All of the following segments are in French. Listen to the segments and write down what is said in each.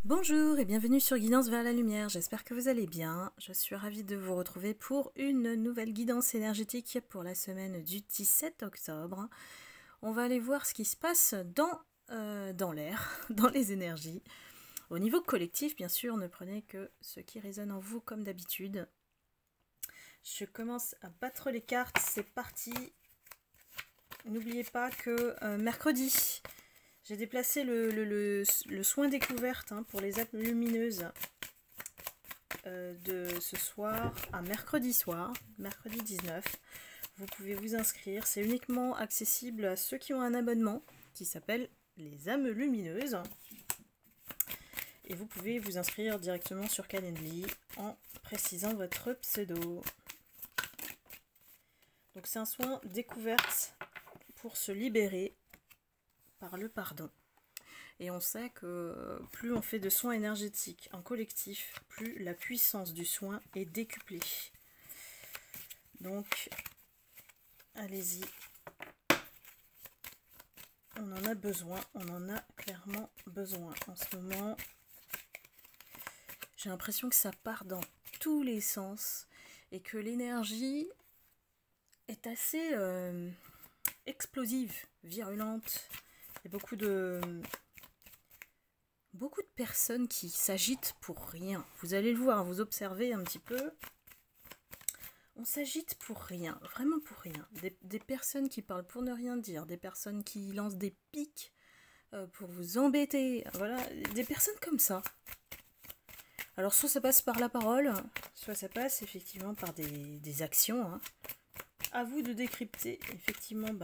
Bonjour et bienvenue sur Guidance vers la lumière, j'espère que vous allez bien. Je suis ravie de vous retrouver pour une nouvelle guidance énergétique pour la semaine du 17 octobre. On va aller voir ce qui se passe dans l'air, dans les énergies. Au niveau collectif, bien sûr, ne prenez que ce qui résonne en vous comme d'habitude. Je commence à battre les cartes, c'est parti. N'oubliez pas que mercredi, j'ai déplacé le soin découverte pour les âmes lumineuses de ce soir à mercredi soir, mercredi 19. Vous pouvez vous inscrire, c'est uniquement accessible à ceux qui ont un abonnement qui s'appelle les âmes lumineuses. Et vous pouvez vous inscrire directement sur Calendly en précisant votre pseudo. Donc c'est un soin découverte pour se libérer par le pardon. Et on sait que plus on fait de soins énergétiques en collectif, plus la puissance du soin est décuplée. Donc, allez-y. On en a besoin, on en a clairement besoin. En ce moment, j'ai l'impression que ça part dans tous les sens et que l'énergie est assez explosive, virulente. Il y a beaucoup de personnes qui s'agitent pour rien. Vous allez le voir, vous observez un petit peu. On s'agite pour rien, vraiment pour rien. Des personnes qui parlent pour ne rien dire, des personnes qui lancent des pics pour vous embêter. Voilà, des personnes comme ça. Alors soit ça passe par la parole, soit ça passe effectivement par des actions. À vous de décrypter effectivement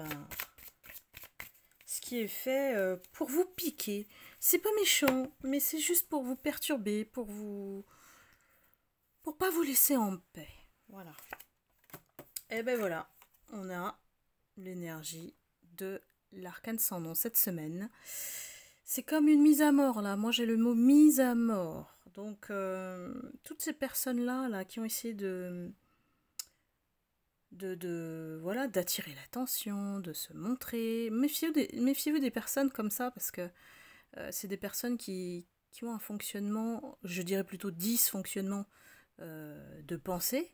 ce qui est fait pour vous piquer. C'est pas méchant, mais c'est juste pour vous perturber, pour pas vous laisser en paix. Voilà. Et ben voilà, on a l'énergie de l'arcane sans nom cette semaine. C'est comme une mise à mort là. Moi j'ai le mot mise à mort. Donc toutes ces personnes là qui ont essayé voilà, d'attirer l'attention, de se montrer. Méfiez-vous des personnes comme ça parce que c'est des personnes qui ont un fonctionnement, je dirais plutôt dysfonctionnement de pensée,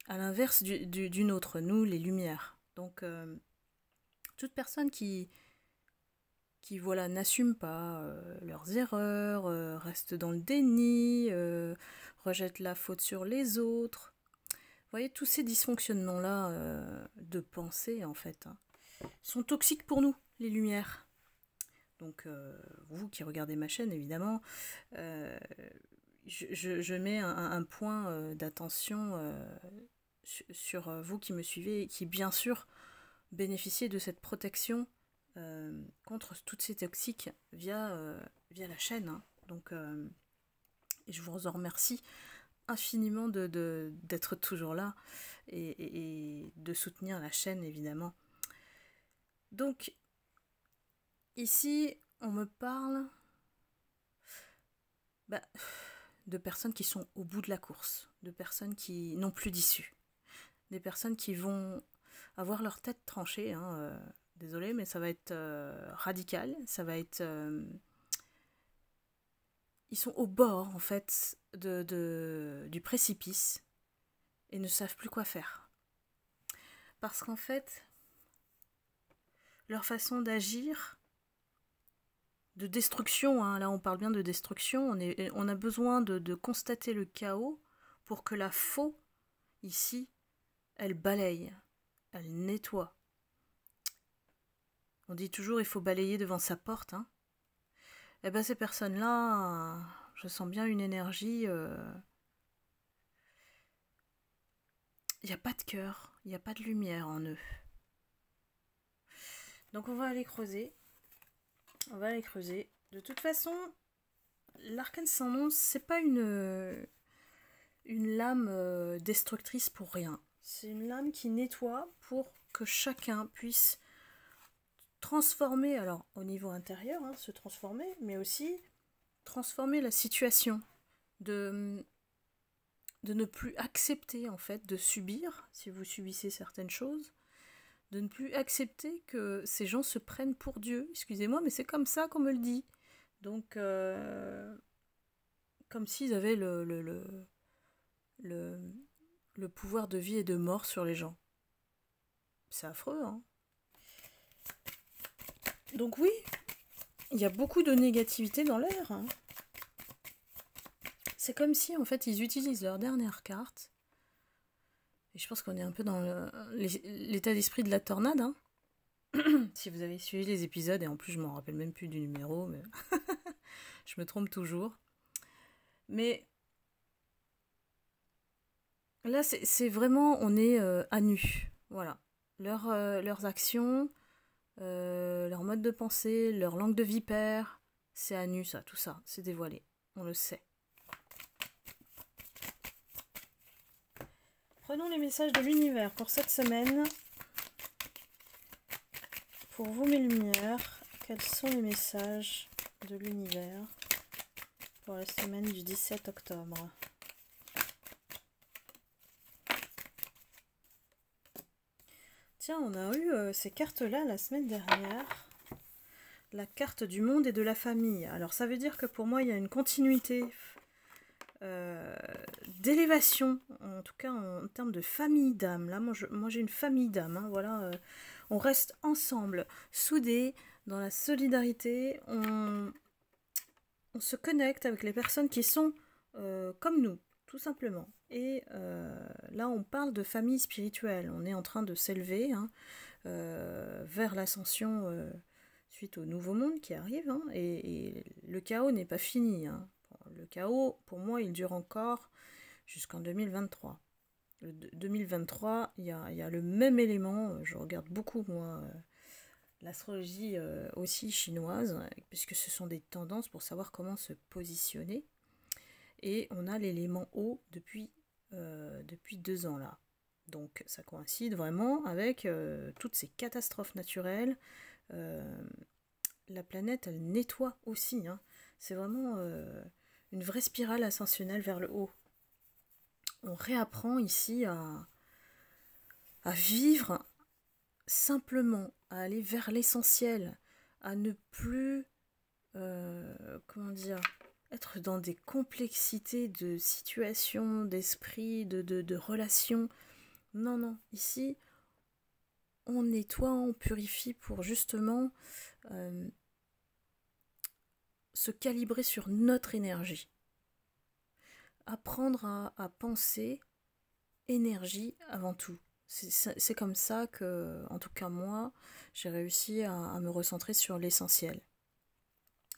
à l'inverse d'une autre, nous les lumières. Donc toute personne qui voilà, n'assument pas leurs erreurs, restent dans le déni, rejettent la faute sur les autres. Vous voyez, tous ces dysfonctionnements-là de pensée, en fait, sont toxiques pour nous, les lumières. Donc, vous qui regardez ma chaîne, évidemment, je mets un point d'attention sur vous qui me suivez et qui, bien sûr, bénéficiez de cette protection contre toutes ces toxiques via la chaîne. Donc, et je vous en remercie infiniment d'être toujours là et de soutenir la chaîne, évidemment. Donc, ici, on me parle de personnes qui sont au bout de la course, de personnes qui n'ont plus d'issue, des personnes qui vont avoir leur tête tranchée. Désolée, mais ça va être radical, ça va être... ils sont au bord, en fait, du précipice et ne savent plus quoi faire. Parce qu'en fait, leur façon d'agir, de destruction, là on parle bien de destruction, on a besoin de constater le chaos pour que la faux, ici, elle balaye, elle nettoie. On dit toujours il faut balayer devant sa porte. Et ben ces personnes-là, je sens bien une énergie... il n'y a pas de cœur, il n'y a pas de lumière en eux. Donc on va aller creuser. On va aller creuser. De toute façon, l'arcane sans nom, c'est pas une lame destructrice pour rien. C'est une lame qui nettoie pour que chacun puisse transformer, alors au niveau intérieur, se transformer, mais aussi transformer la situation, de ne plus accepter en fait de subir, si vous subissez certaines choses, de ne plus accepter que ces gens se prennent pour Dieu. Excusez-moi, mais c'est comme ça qu'on me le dit. Donc, comme s'ils avaient le, le pouvoir de vie et de mort sur les gens. C'est affreux, hein. Donc oui, il y a beaucoup de négativité dans l'air, hein. C'est comme si, en fait, ils utilisent leur dernière carte. Et je pense qu'on est un peu dans l'état d'esprit de la tornade, hein. Si vous avez suivi les épisodes, et en plus je m'en rappelle même plus du numéro, mais je me trompe toujours. Mais là, c'est vraiment, on est à nu. Voilà. Leurs actions, leur mode de pensée, leur langue de vipère, c'est à nu, ça, tout ça, c'est dévoilé. On le sait. Prenons les messages de l'univers pour cette semaine. Pour vous, mes lumières, quels sont les messages de l'univers pour la semaine du 17 octobre ? Tiens, on a eu ces cartes-là la semaine dernière. La carte du monde et de la famille. Alors ça veut dire que pour moi, il y a une continuité d'élévation, en tout cas en termes de famille d'âme. Là, moi j'ai une famille d'âme, hein, voilà. On reste ensemble, soudés, dans la solidarité. On se connecte avec les personnes qui sont comme nous, tout simplement. Et là, on parle de famille spirituelle. On est en train de s'élever, hein, vers l'ascension suite au nouveau monde qui arrive. Hein, et le chaos n'est pas fini. Hein. Le chaos, pour moi, il dure encore jusqu'en 2023. Le 2023, il y a le même élément. Je regarde beaucoup, moi, l'astrologie aussi chinoise, puisque ce sont des tendances pour savoir comment se positionner. Et on a l'élément eau depuis 2 ans là. Donc ça coïncide vraiment avec toutes ces catastrophes naturelles. La planète, elle nettoie aussi. Hein. C'est vraiment une vraie spirale ascensionnelle vers le haut. On réapprend ici à vivre simplement, à aller vers l'essentiel, à ne plus, comment dire, être dans des complexités de situations, d'esprit, de relations. Non, non, ici, on nettoie, on purifie pour justement se calibrer sur notre énergie. Apprendre à penser énergie avant tout. C'est comme ça que, en tout cas moi, j'ai réussi à me recentrer sur l'essentiel.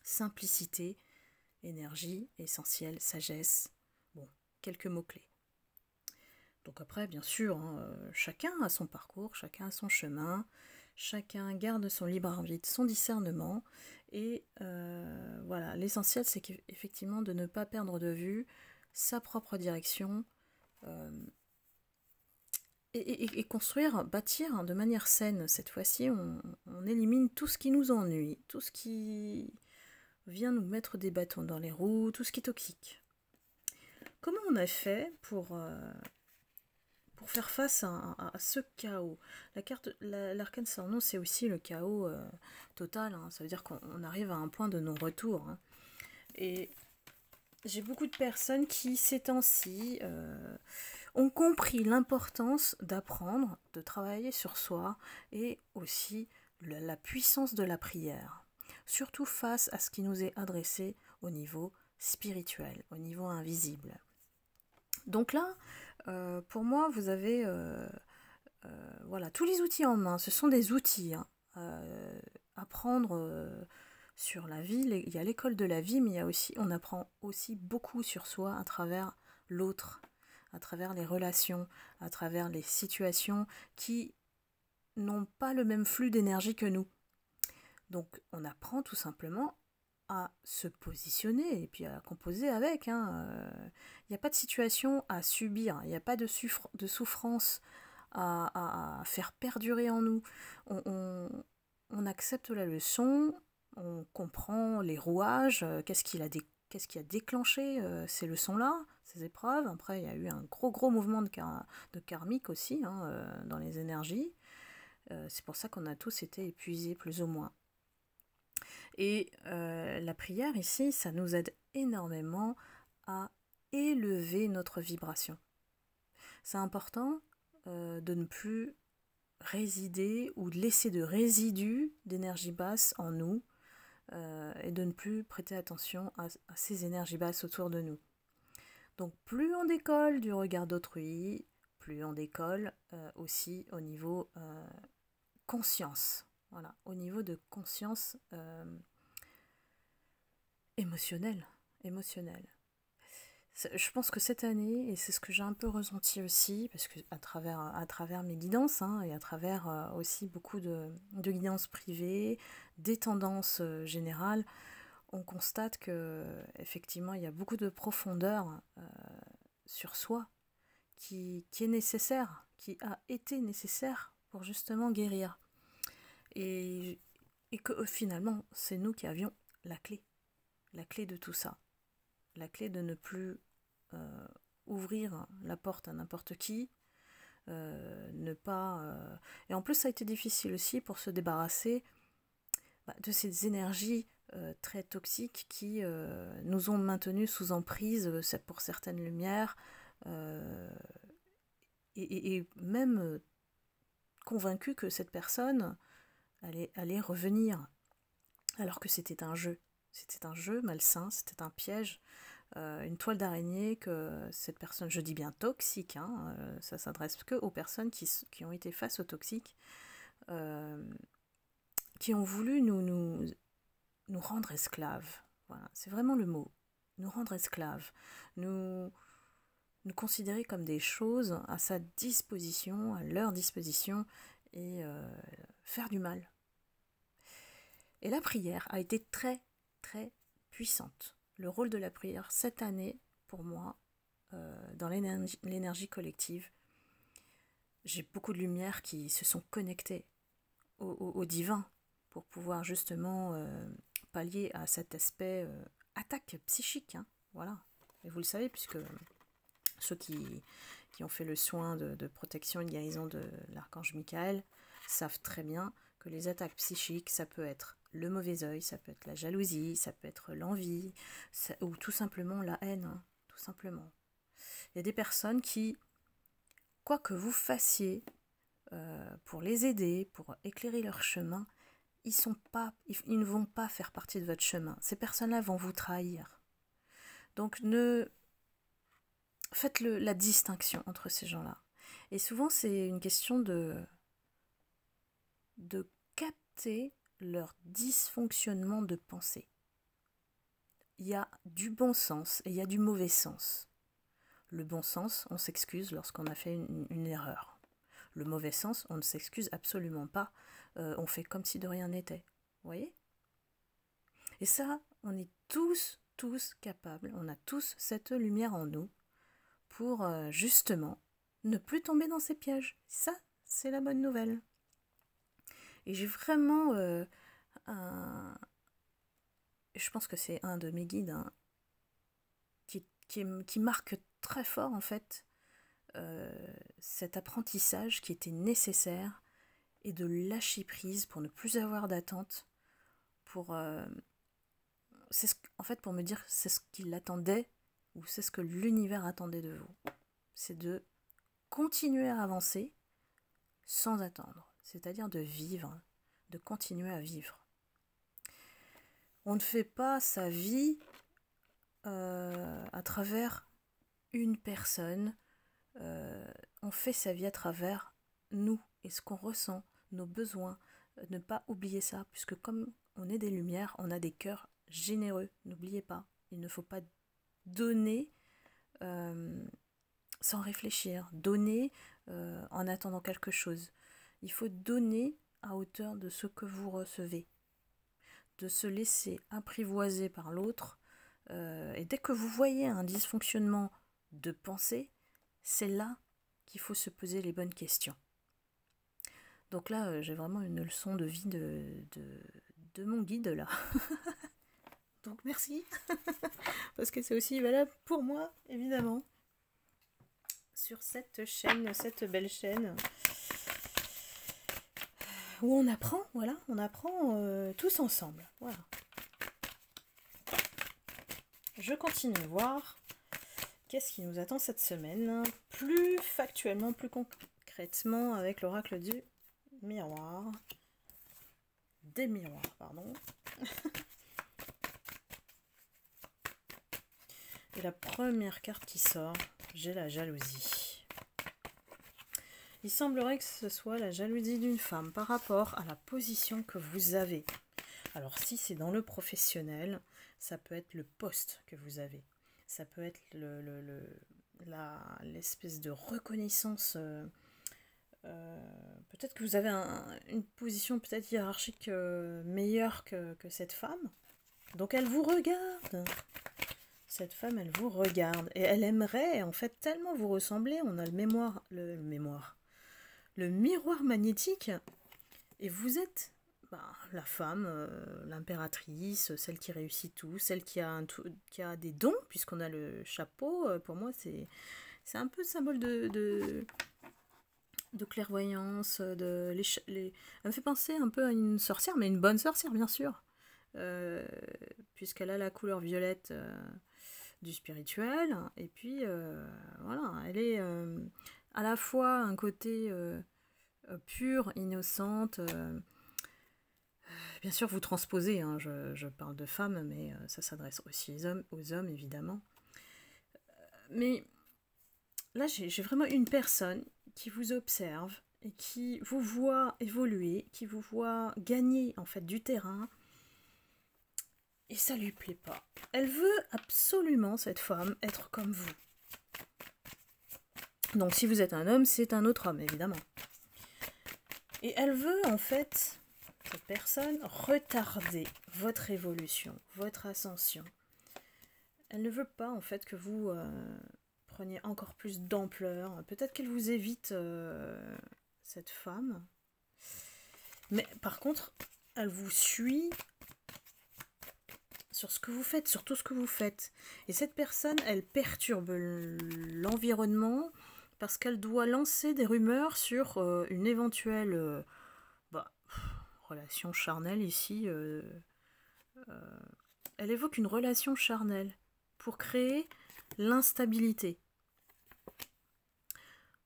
Simplicité, énergie, essentiel, sagesse. Bon, quelques mots-clés. Donc après, bien sûr, hein, chacun a son parcours, chacun a son chemin, chacun garde son libre arbitre, son discernement. Et voilà, l'essentiel, c'est effectivement de ne pas perdre de vue sa propre direction, et construire, bâtir de manière saine. Cette fois-ci, on élimine tout ce qui nous ennuie, tout ce qui vient nous mettre des bâtons dans les roues, tout ce qui est toxique. Comment on a fait pour faire face à ce chaos? L'arcane sans nom, c'est aussi le chaos total. Hein. Ça veut dire qu'on arrive à un point de non-retour. Hein. Et j'ai beaucoup de personnes qui, ces temps-ci, ont compris l'importance d'apprendre, de travailler sur soi et aussi la puissance de la prière. Surtout face à ce qui nous est adressé au niveau spirituel, au niveau invisible. Donc là, pour moi, vous avez voilà, tous les outils en main. Ce sont des outils. Hein, apprendre sur la vie, il y a l'école de la vie, mais on apprend aussi beaucoup sur soi à travers l'autre, à travers les relations, à travers les situations qui n'ont pas le même flux d'énergie que nous. Donc on apprend tout simplement à se positionner et puis à composer avec. Il n'y a pas de situation à subir, il n'y a pas de souffrance à faire perdurer en nous. On accepte la leçon, on comprend les rouages, qu'est-ce qui a déclenché ces leçons-là, ces épreuves. Après, il y a eu un gros mouvement de karmique aussi dans les énergies. C'est pour ça qu'on a tous été épuisés plus ou moins. Et la prière ici, ça nous aide énormément à élever notre vibration. C'est important de ne plus résider ou de laisser de résidus d'énergie basse en nous et de ne plus prêter attention à ces énergies basses autour de nous. Donc plus on décolle du regard d'autrui, plus on décolle aussi au niveau conscience. Voilà, au niveau de conscience émotionnelle. Je pense que cette année, et c'est ce que j'ai un peu ressenti aussi, parce que à travers mes guidances, et à travers aussi beaucoup de guidances privées, des tendances générales, on constate que effectivement il y a beaucoup de profondeur sur soi qui est nécessaire, qui a été nécessaire pour justement guérir. Et que finalement, c'est nous qui avions la clé de tout ça. La clé de ne plus ouvrir la porte à n'importe qui, ne pas... Et en plus, ça a été difficile aussi pour se débarrasser de ces énergies très toxiques qui nous ont maintenus sous emprise pour certaines lumières, et même convaincus que cette personne allait revenir, alors que c'était un jeu. C'était un jeu malsain, c'était un piège, une toile d'araignée que cette personne, je dis bien toxique, ça s'adresse que aux personnes qui ont été face au toxique, qui ont voulu nous rendre esclaves. Voilà, c'est vraiment le mot. Nous rendre esclaves. Nous considérer comme des choses à sa disposition, à leur disposition, et faire du mal. Et la prière a été très, très puissante. Le rôle de la prière cette année, pour moi, dans l'énergie collective, j'ai beaucoup de lumières qui se sont connectées au divin pour pouvoir justement pallier à cet aspect attaque psychique. Voilà. Et vous le savez, puisque ceux qui ont fait le soin de protection et de guérison de l'archange Michael savent très bien que les attaques psychiques, ça peut être le mauvais œil, ça peut être la jalousie, ça peut être l'envie, ou tout simplement la haine, tout simplement. Il y a des personnes qui, quoi que vous fassiez pour les aider, pour éclairer leur chemin, ils ne vont pas faire partie de votre chemin. Ces personnes-là vont vous trahir. Donc faites la distinction entre ces gens-là. Et souvent, c'est une question de capter leur dysfonctionnement de pensée. Il y a du bon sens et il y a du mauvais sens. Le bon sens, on s'excuse lorsqu'on a fait une erreur. Le mauvais sens, on ne s'excuse absolument pas. On fait comme si de rien n'était. Vous voyez ? Et ça, on est tous capables, on a tous cette lumière en nous pour justement ne plus tomber dans ces pièges. Ça, c'est la bonne nouvelle. Et j'ai vraiment je pense que c'est un de mes guides qui marque très fort en fait cet apprentissage qui était nécessaire et de lâcher prise pour ne plus avoir d'attente, pour pour me dire c'est ce qu'il attendait ou c'est ce que l'univers attendait de vous. C'est de continuer à avancer sans attendre, c'est-à-dire de vivre, de continuer à vivre. On ne fait pas sa vie à travers une personne, on fait sa vie à travers nous et ce qu'on ressent, nos besoins. Ne pas oublier ça, puisque comme on est des lumières, on a des cœurs généreux. N'oubliez pas, il ne faut pas donner sans réfléchir, donner en attendant quelque chose. Il faut donner à hauteur de ce que vous recevez, de se laisser apprivoiser par l'autre. Et dès que vous voyez un dysfonctionnement de pensée, c'est là qu'il faut se poser les bonnes questions. Donc là, j'ai vraiment une leçon de vie de mon guide là. Donc merci, parce que c'est aussi valable pour moi, évidemment. Sur cette chaîne, cette belle chaîne. où on apprend, voilà, on apprend tous ensemble. Voilà. Je continue à voir qu'est-ce qui nous attend cette semaine, plus factuellement, plus concrètement, avec l'oracle du miroir. Des miroirs, pardon. Et la première carte qui sort, j'ai la jalousie. Il semblerait que ce soit la jalousie d'une femme par rapport à la position que vous avez. Alors si c'est dans le professionnel, ça peut être le poste que vous avez. Ça peut être l'espèce de reconnaissance. Peut-être que vous avez une position peut-être hiérarchique meilleure que cette femme. Donc elle vous regarde. Cette femme, elle vous regarde. Et elle aimerait en fait tellement vous ressembler. On a le miroir magnétique. Et vous êtes la femme, l'impératrice, celle qui réussit tout, celle qui a des dons, puisqu'on a le chapeau. Pour moi, c'est un peu symbole de clairvoyance. Elle me fait penser un peu à une sorcière, mais une bonne sorcière, bien sûr. Puisqu'elle a la couleur violette du spirituel. Et puis, voilà, elle est à la fois un côté pure, innocente. Bien sûr, vous transposez, hein, je parle de femmes, mais ça s'adresse aussi aux hommes, évidemment. Mais là, j'ai vraiment une personne qui vous observe et qui vous voit évoluer, qui vous voit gagner en fait du terrain. Et ça lui plaît pas. Elle veut absolument, cette femme, être comme vous. Donc si vous êtes un homme, c'est un autre homme, évidemment. Et elle veut en fait, cette personne, retarder votre évolution, votre ascension. Elle ne veut pas en fait que vous preniez encore plus d'ampleur. Peut-être qu'elle vous évite, cette femme. Mais par contre, elle vous suit sur ce que vous faites, sur tout ce que vous faites. Et cette personne, elle perturbe l'environnement parce qu'elle doit lancer des rumeurs sur une éventuelle relation charnelle ici. Elle évoque une relation charnelle pour créer l'instabilité.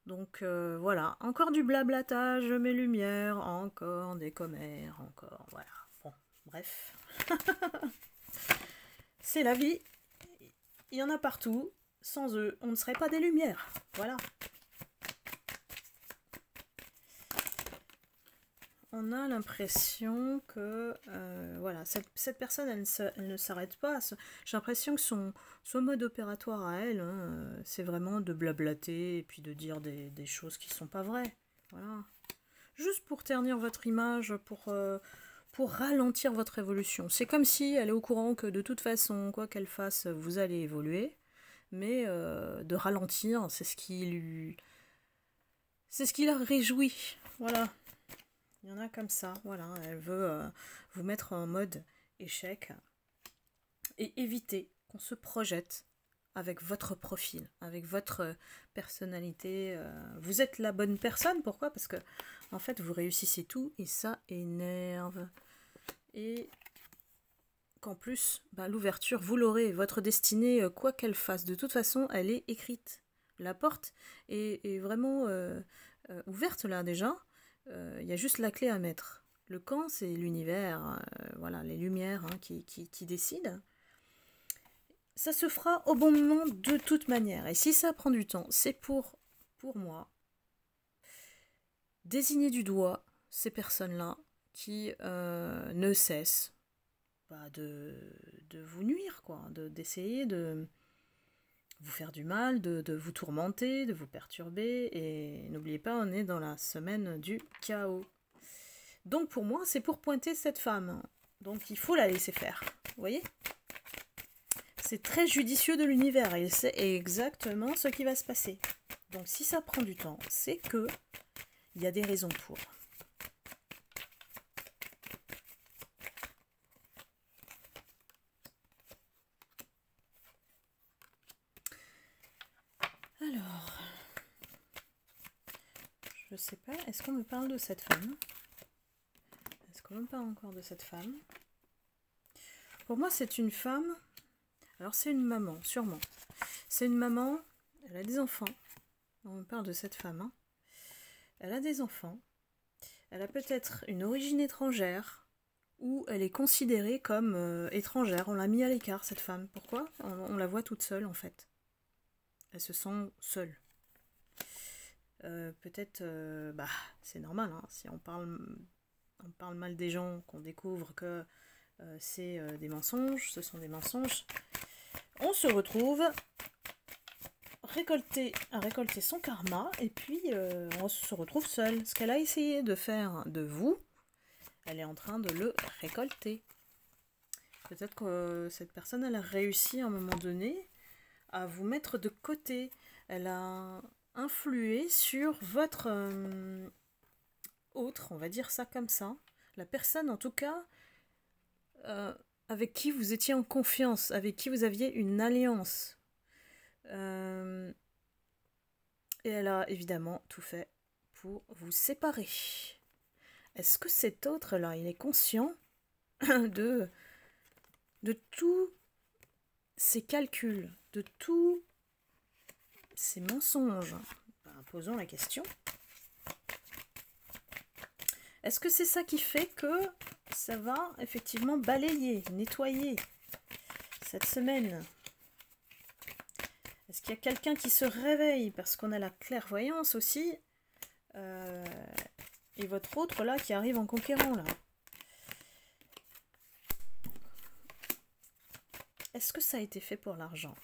Donc voilà, encore du blablatage, mes lumières, encore des commères, encore, voilà. Bon, bref. C'est la vie, il y en a partout, sans eux, on ne serait pas des lumières, voilà. On a l'impression que, voilà, cette personne, elle ne s'arrête pas. J'ai l'impression que son mode opératoire à elle, hein, c'est vraiment de blablater et puis de dire des choses qui ne sont pas vraies, voilà. Juste pour ternir votre image, pour ralentir votre évolution. C'est comme si elle est au courant que de toute façon, quoi qu'elle fasse, vous allez évoluer, mais de ralentir, c'est ce qui la réjouit. Voilà. Il y en a comme ça, voilà. Elle veut vous mettre en mode échec et éviter qu'on se projette avec votre profil, avec votre personnalité. Vous êtes la bonne personne, pourquoi ? Parce que, en fait, vous réussissez tout et ça énerve. Et qu'en plus, l'ouverture, vous l'aurez. Votre destinée, quoi qu'elle fasse, de toute façon, elle est écrite. La porte est vraiment ouverte là déjà. Il y a juste la clé à mettre. Le camp, c'est l'univers, voilà, les lumières hein, qui décident. Ça se fera au bon moment de toute manière. Et si ça prend du temps, c'est pour moi désigner du doigt ces personnes-là qui ne cessent de vous nuire, quoi, d'essayer de vous faire du mal, de vous tourmenter, de vous perturber. Et n'oubliez pas, on est dans la semaine du chaos. Donc pour moi, c'est pour pointer cette femme. Donc il faut la laisser faire. Vous voyez ? C'est très judicieux de l'univers et c'est exactement ce qui va se passer. Donc si ça prend du temps, c'est que il y a des raisons pour. Alors, je sais pas, est-ce qu'on me parle de cette femme ? quand même pas encore de cette femme. Pour moi, c'est une femme. Alors, c'est une maman, sûrement. C'est une maman, elle a des enfants. On parle de cette femme. Hein. Elle a des enfants. Elle a peut-être une origine étrangère. Ou elle est considérée comme étrangère. On l'a mis à l'écart, cette femme. Pourquoi ? On la voit toute seule, en fait. Elle se sent seule. Peut-être, c'est normal, hein, si on parle mal des gens, qu'on découvre que c'est des mensonges, ce sont des mensonges, on se retrouve à récolter son karma, et puis on se retrouve seul. Ce qu'elle a essayé de faire de vous, elle est en train de le récolter. Peut-être que cette personne, elle a réussi à un moment donné à vous mettre de côté. Elle a influé sur votre autre, on va dire ça comme ça. La personne, en tout cas, avec qui vous étiez en confiance, avec qui vous aviez une alliance. Et elle a évidemment tout fait pour vous séparer. Est-ce que cet autre-là, il est conscient de tous ces calculs, de tous ces mensonges? Posons la question. Est-ce que c'est ça qui fait que ça va effectivement balayer, nettoyer cette semaine? Est-ce qu'il y a quelqu'un qui se réveille? Parce qu'on a la clairvoyance aussi. Et votre autre là qui arrive en conquérant là. Est-ce que ça a été fait pour l'argent?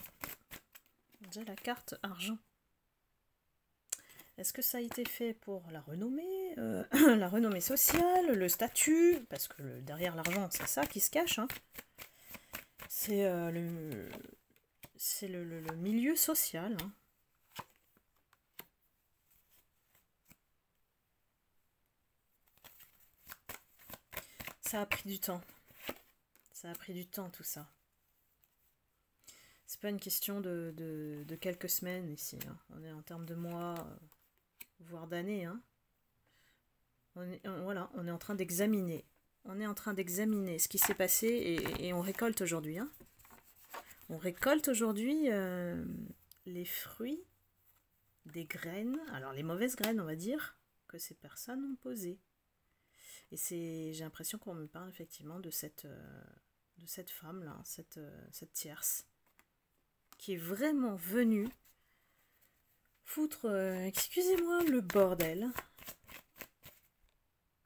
Déjà la carte argent. Est-ce que ça a été fait pour la renommée, la renommée sociale, le statut? Parce que derrière l'argent, c'est ça qui se cache. Hein. C'est le milieu social. Hein. Ça a pris du temps. Ça a pris du temps tout ça. C'est pas une question de quelques semaines ici. Hein. On est en termes de mois, voire d'années. Hein. On est en train d'examiner. On est en train d'examiner ce qui s'est passé et on récolte aujourd'hui. Hein. On récolte aujourd'hui les fruits des graines, alors les mauvaises graines, on va dire, que ces personnes ont posées. Et j'ai l'impression qu'on me parle effectivement de cette femme-là, cette tierce, qui est vraiment venue foutre, excusez-moi, le bordel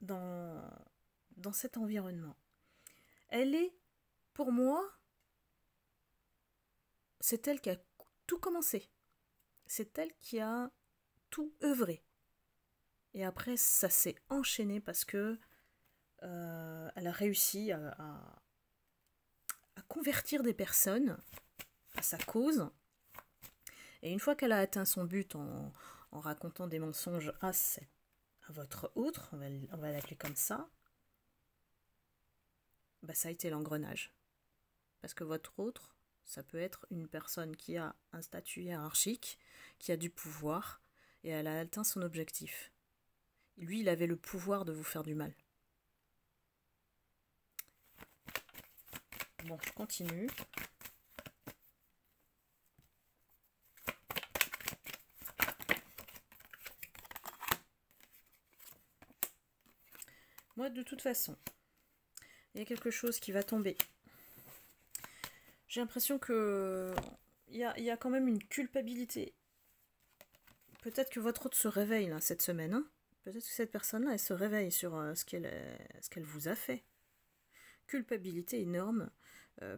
dans cet environnement. Elle est, pour moi, c'est elle qui a tout commencé. C'est elle qui a tout œuvré. Et après, ça s'est enchaîné parce que elle a réussi à convertir des personnes à sa cause. Et une fois qu'elle a atteint son but en racontant des mensonges à votre autre, on va l'appeler comme ça, ça a été l'engrenage. Parce que votre autre, ça peut être une personne qui a un statut hiérarchique, qui a du pouvoir, et elle a atteint son objectif. Lui, il avait le pouvoir de vous faire du mal. Bon, je continue. Moi, de toute façon, il y a quelque chose qui va tomber. J'ai l'impression que il y a quand même une culpabilité. Peut-être que votre autre se réveille là, cette semaine. Hein. Peut-être que cette personne-là, elle se réveille sur ce qu'elle vous a fait. Culpabilité énorme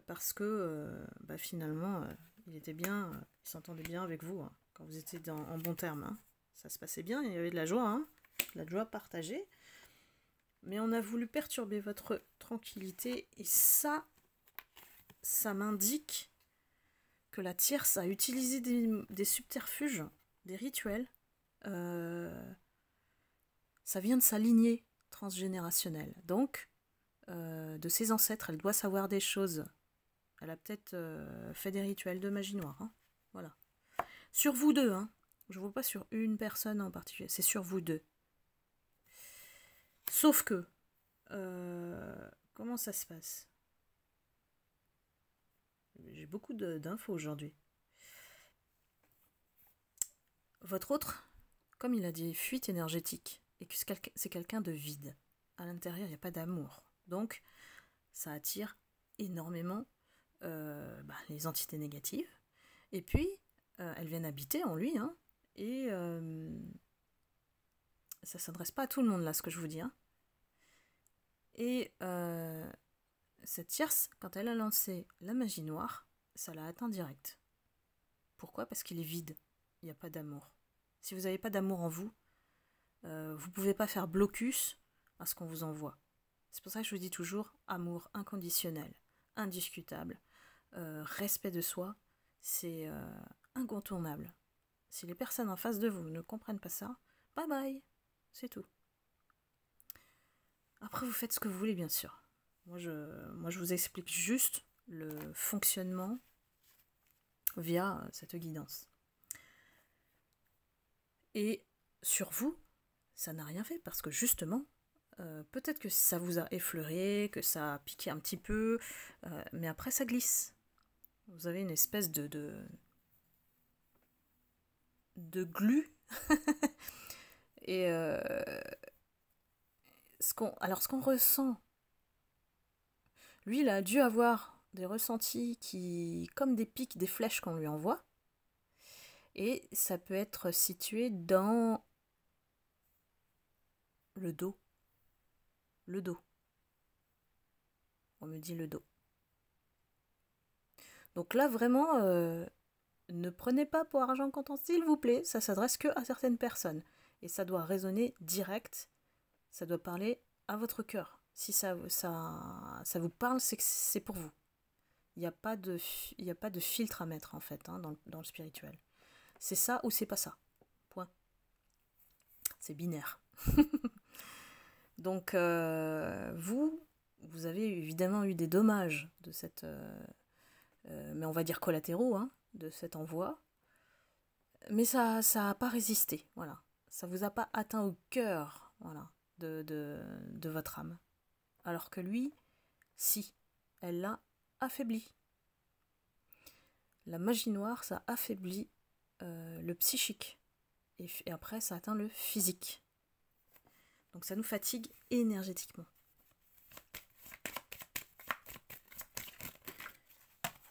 parce que finalement, il était bien, il s'entendait bien avec vous hein, quand vous étiez en bon terme. Hein. Ça se passait bien, il y avait de la joie, hein, de la joie partagée. Mais on a voulu perturber votre tranquillité et ça m'indique que la tierce a utilisé des subterfuges, des rituels. Ça vient de sa lignée transgénérationnelle. Donc, de ses ancêtres, elle doit savoir des choses. Elle a peut-être fait des rituels de magie noire. Hein. Voilà. Sur vous deux, hein. Je ne vois pas sur une personne en particulier, c'est sur vous deux. Sauf que comment ça se passe? J'ai beaucoup d'infos aujourd'hui. Votre autre, comme il a des fuites énergétiques, et que c'est quelqu'un de vide. À l'intérieur, il n'y a pas d'amour. Donc, ça attire énormément les entités négatives. Et puis, elles viennent habiter en lui. Hein, et ça ne s'adresse pas à tout le monde, là, ce que je vous dis. Hein. Et cette tierce, quand elle a lancé la magie noire, ça l'a atteint direct. Pourquoi? Parce qu'il est vide. Il n'y a pas d'amour. Si vous n'avez pas d'amour en vous, vous ne pouvez pas faire blocus à ce qu'on vous envoie. C'est pour ça que je vous dis toujours amour inconditionnel, indiscutable, respect de soi, c'est incontournable. Si les personnes en face de vous ne comprennent pas ça, bye bye, c'est tout. Après, vous faites ce que vous voulez, bien sûr. Moi, je vous explique juste le fonctionnement via cette guidance. Et sur vous, ça n'a rien fait, parce que justement, peut-être que ça vous a effleuré, que ça a piqué un petit peu, mais après ça glisse. Vous avez une espèce de glu. Et ce qu'on ressent, lui, il a dû avoir des ressentis qui, comme des pics, des flèches qu'on lui envoie. Et ça peut être situé dans le dos. Le dos. On me dit le dos. Donc là, vraiment, ne prenez pas pour argent comptant, s'il vous plaît. Ça s'adresse que à certaines personnes. Et ça doit résonner direct. Ça doit parler à votre cœur. Si ça vous parle, c'est que c'est pour vous. Il n'y a pas de filtre à mettre, en fait, hein, dans le spirituel. C'est ça ou c'est pas ça. Point. C'est binaire. Donc, vous avez évidemment eu des dommages de cette... mais on va dire collatéraux, hein, de cet envoi. Mais ça n'a pas résisté, voilà. Ça vous a pas atteint au cœur, voilà, de votre âme. Alors que lui, si, elle l'a affaibli. La magie noire, ça affaiblit le psychique. Et après, ça atteint le physique. Donc ça nous fatigue énergétiquement.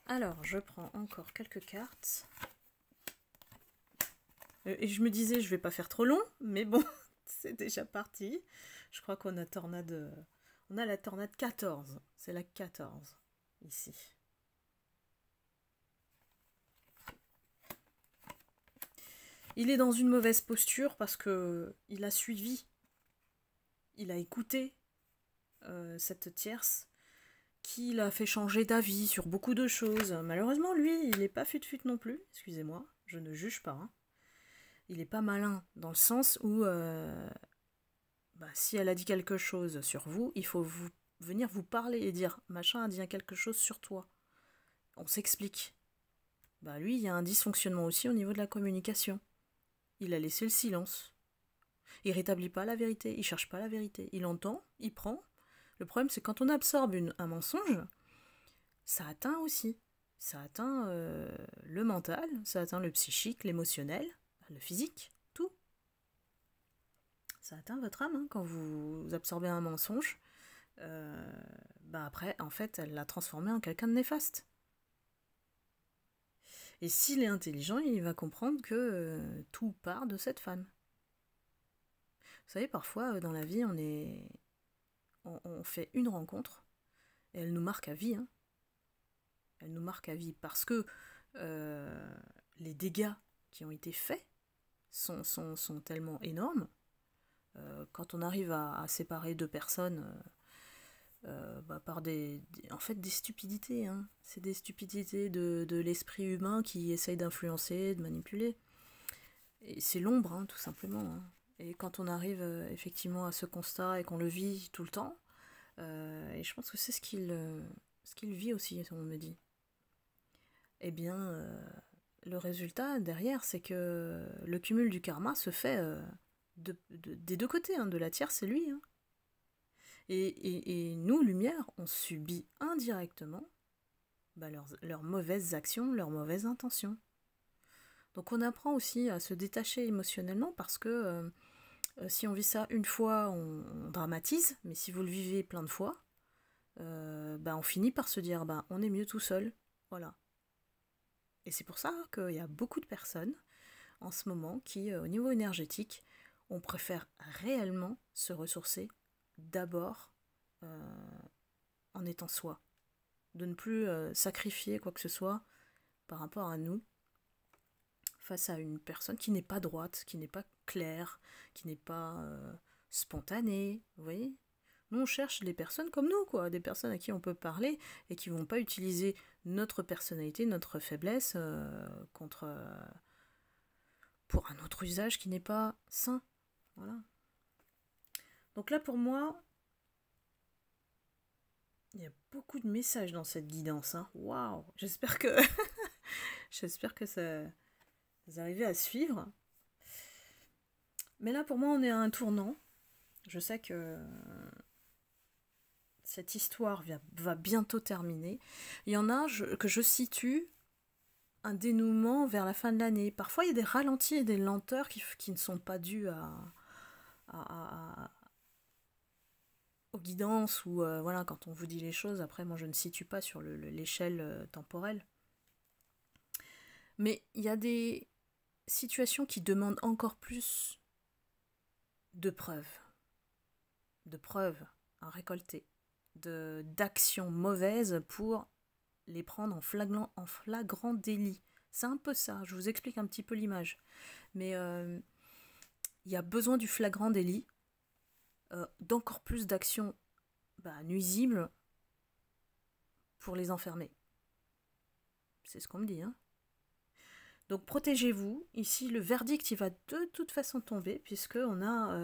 Alors, je prends encore quelques cartes. Et je me disais, je vais pas faire trop long, mais bon, c'est déjà parti. Je crois qu'on a on a la tornade 14. C'est la 14, ici. Il est dans une mauvaise posture parce que il a suivi, il a écouté cette tierce qui l'a fait changer d'avis sur beaucoup de choses. Malheureusement, lui, il n'est pas fut-fut non plus. Excusez-moi, je ne juge pas. Hein. Il n'est pas malin dans le sens où si elle a dit quelque chose sur vous, il faut venir vous parler et dire machin a dit quelque chose sur toi. On s'explique. Lui, il y a un dysfonctionnement aussi au niveau de la communication. Il a laissé le silence. Il rétablit pas la vérité, il cherche pas la vérité. Il entend, il prend. Le problème, c'est quand on absorbe un mensonge, ça atteint aussi. Ça atteint le mental, ça atteint le psychique, l'émotionnel, le physique, tout. Ça atteint votre âme hein, quand vous absorbez un mensonge. Après, en fait, elle l'a transformé en quelqu'un de néfaste. Et s'il est intelligent, il va comprendre que tout part de cette femme. Vous savez, parfois, dans la vie, on fait une rencontre, et elle nous marque à vie. Hein. Elle nous marque à vie, parce que les dégâts qui ont été faits sont tellement énormes. Quand on arrive à séparer deux personnes par des stupidités. Hein. C'est des stupidités de l'esprit humain qui essaye d'influencer, de manipuler. Et c'est l'ombre, hein, tout simplement. Hein. Et quand on arrive effectivement à ce constat et qu'on le vit tout le temps, et je pense que c'est ce qu'il vit aussi, on me dit, eh bien, le résultat derrière, c'est que le cumul du karma se fait des deux côtés, hein, de la tierce, c'est lui. Hein. Et nous, lumière, on subit indirectement leurs mauvaises actions, leurs mauvaises intentions. Donc on apprend aussi à se détacher émotionnellement parce que si on vit ça une fois, on dramatise, mais si vous le vivez plein de fois, on finit par se dire on est mieux tout seul. Voilà. Et c'est pour ça qu'il y a beaucoup de personnes en ce moment qui, au niveau énergétique, on préfère réellement se ressourcer d'abord en étant soi. De ne plus sacrifier quoi que ce soit par rapport à nous face à une personne qui n'est pas droite, qui n'est pas claire, qui n'est pas spontanée, vous voyez. Nous, on cherche des personnes comme nous, quoi, des personnes à qui on peut parler et qui vont pas utiliser notre personnalité, notre faiblesse pour un autre usage qui n'est pas sain. Voilà. Donc là, pour moi, il y a beaucoup de messages dans cette guidance. Hein. Waouh! J'espère que ça vous arrivez à suivre. Mais là, pour moi, on est à un tournant. Je sais que cette histoire va bientôt terminer. Il y en a que je situe un dénouement vers la fin de l'année. Parfois, il y a des ralentis et des lenteurs qui ne sont pas dus aux guidances ou voilà, quand on vous dit les choses. Après, moi, je ne situe pas sur l'échelle temporelle. Mais il y a des situations qui demandent encore plus de preuves à récolter, d'actions mauvaises pour les prendre en flagrant délit. C'est un peu ça, je vous explique un petit peu l'image. Mais il y a besoin du flagrant délit, d'encore plus d'actions nuisibles pour les enfermer. C'est ce qu'on me dit, hein. Donc protégez-vous. Ici, le verdict, il va de toute façon tomber, puisqu'on a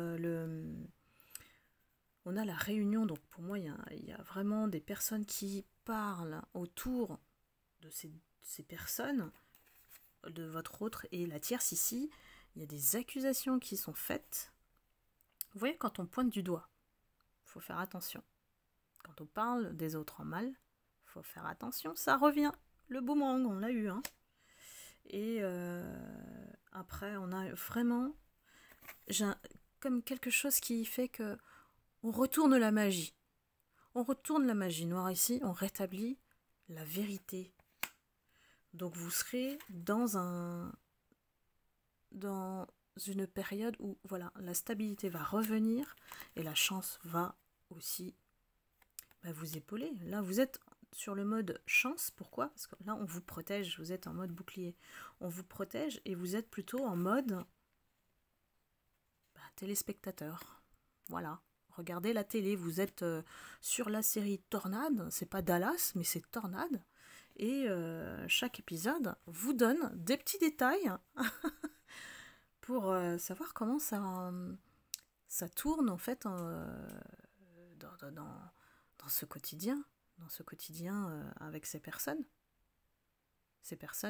on a la réunion. Donc pour moi, il y a vraiment des personnes qui parlent autour de ces personnes, de votre autre et la tierce ici. Il y a des accusations qui sont faites. Vous voyez, quand on pointe du doigt, il faut faire attention. Quand on parle des autres en mal, il faut faire attention. Ça revient. Le boomerang, on l'a eu, hein. Et après, on a vraiment comme quelque chose qui fait que on retourne la magie. On retourne la magie noire ici, on rétablit la vérité. Donc vous serez dans une période où voilà, la stabilité va revenir et la chance va aussi vous épauler. Là, vous êtes sur le mode chance. Pourquoi? Parce que là, on vous protège. Vous êtes en mode bouclier. On vous protège et vous êtes plutôt en mode téléspectateur. Voilà. Regardez la télé. Vous êtes sur la série Tornade. C'est pas Dallas, mais c'est Tornade. Et chaque épisode vous donne des petits détails pour savoir comment ça tourne en fait dans ce quotidien. Avec ces personnes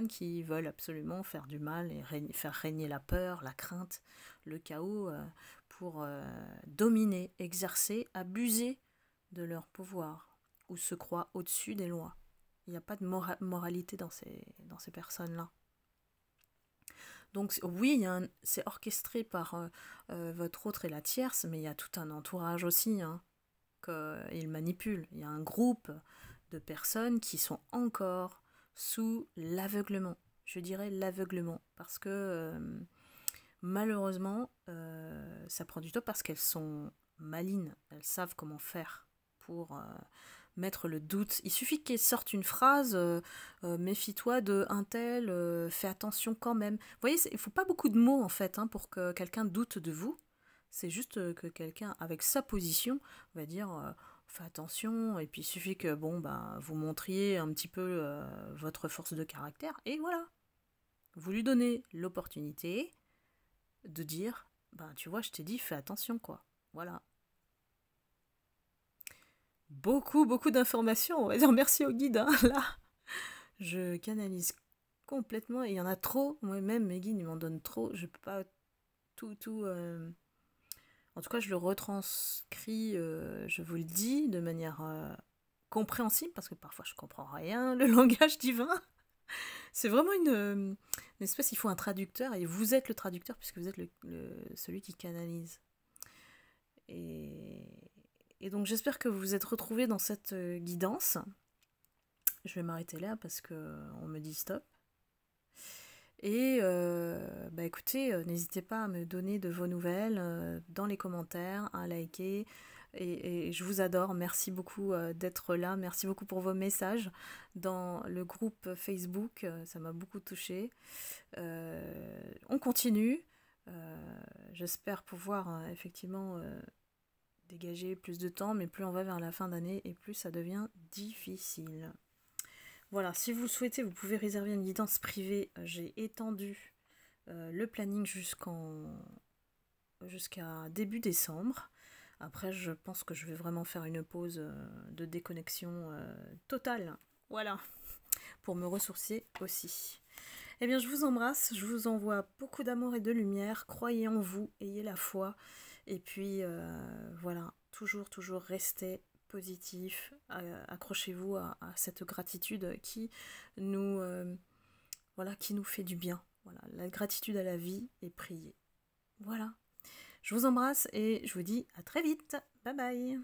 qui veulent absolument faire du mal et faire régner la peur, la crainte, le chaos pour dominer, exercer, abuser de leur pouvoir ou se croient au-dessus des lois. Il n'y a pas de moralité dans ces personnes-là. Donc oui, c'est orchestré par votre autre et la tierce, mais il y a tout un entourage aussi, hein, qu'ils manipulent. Il y a un groupe de personnes qui sont encore sous l'aveuglement. Je dirais l'aveuglement, parce que malheureusement, ça prend du temps parce qu'elles sont malines. Elles savent comment faire pour mettre le doute. Il suffit qu'elles sortent une phrase, méfie-toi de un tel, fais attention quand même. Vous voyez, il ne faut pas beaucoup de mots en fait pour que quelqu'un doute de vous. C'est juste que quelqu'un, avec sa position, va dire fais attention, et puis il suffit que vous montriez un petit peu votre force de caractère, et voilà. Vous lui donnez l'opportunité de dire tu vois, je t'ai dit, fais attention, quoi. Voilà. Beaucoup d'informations, on va dire merci au guide, hein, là. Je canalise complètement, et il y en a trop. Moi-même, mes guides, ils m'en donnent trop. Je peux pas tout En tout cas, je le retranscris, je vous le dis, de manière compréhensible, parce que parfois je comprends rien, le langage divin. C'est vraiment une espèce, il faut un traducteur, et vous êtes le traducteur, puisque vous êtes celui qui canalise. Et donc j'espère que vous vous êtes retrouvés dans cette guidance. Je vais m'arrêter là, parce qu'on me dit stop. Et écoutez, n'hésitez pas à me donner de vos nouvelles dans les commentaires, à liker. Et je vous adore, merci beaucoup d'être là, merci beaucoup pour vos messages dans le groupe Facebook, ça m'a beaucoup touchée. On continue, j'espère pouvoir effectivement dégager plus de temps, mais plus on va vers la fin d'année et plus ça devient difficile. Voilà, si vous le souhaitez, vous pouvez réserver une guidance privée. J'ai étendu le planning jusqu'à début décembre. Après, je pense que je vais vraiment faire une pause de déconnexion totale. Voilà, pour me ressourcer aussi. Eh bien, je vous embrasse, je vous envoie beaucoup d'amour et de lumière. Croyez en vous, ayez la foi. Et puis, voilà, toujours restez positif, accrochez-vous à cette gratitude qui nous fait du bien. Voilà, la gratitude à la vie et prier. Voilà. Je vous embrasse et je vous dis à très vite. Bye bye.